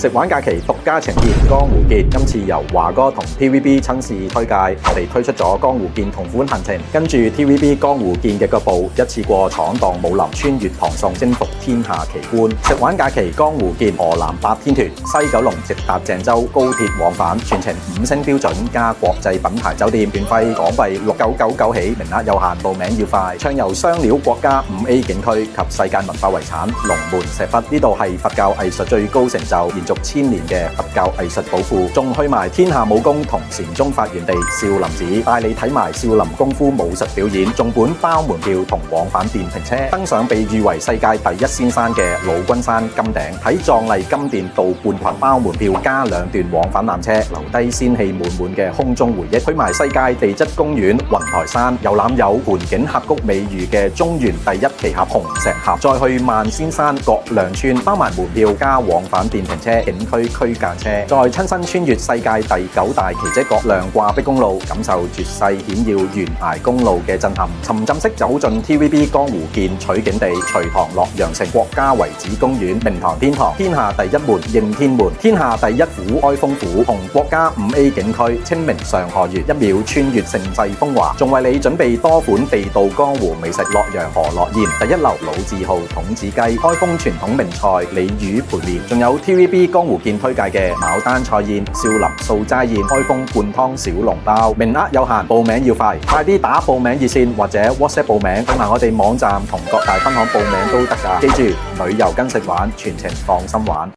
食玩假期獨家呈現江湖見，今次由華哥同 TVB 親自推介，我哋推出咗江湖見同款行程，跟住 TVB 江湖見嘅腳步，一次過闖蕩武林，穿越唐宋，征服天下奇觀。食玩假期江湖見，河南8天團，西九龍直達鄭州，高鐵往返，全程5星標準加國際品牌酒店，團費港幣6999起，名額有限，報名要快。暢遊雙料國家5A 景區及世界文化遺產龍門石窟，呢度係佛教藝術最高成就，延續1000年嘅佛教藝術寶庫，仲去埋天下武功同禪宗發源地少林寺，帶你睇埋少林功夫武術表演，仲本包門票同往返電瓶車，登上被譽為世界第一仙山嘅老君山金頂，睇壯麗金殿道半群，包門票加2段往返纜車，留低仙氣滿滿嘅空中回憶。去埋世界地質公園雲台山，遊覽有盤景峽谷美譽嘅中原第一奇峽紅石峽，再去萬仙山葛量村，包埋門票加往返電瓶車、景區區間車，再親身穿越世界第9大奇蹟葛量掛壁公路，感受絕世險要懸崖公路嘅震撼，沉浸式走進 TVB 江湖見取景地隋唐洛陽城國家遺址公園、明堂天堂、天下第一門應天門、天下第一府開封府同國家5A 景區清明上河月，一秒穿越盛世風華，仲為你準備多款地道江湖美食，洛陽河洛宴、第一流老字號筒子雞、開封傳統名菜鯉魚陪麵，仲有 TVB 江湖見推介嘅牡丹菜宴、少林素齋宴、開封灌湯小籠包，名額有限，報名要快，快啲打報名熱線或者 WhatsApp 報名，去埋我哋網站同各大分行報名都得㗎。記住，旅遊跟食玩，全程放心玩。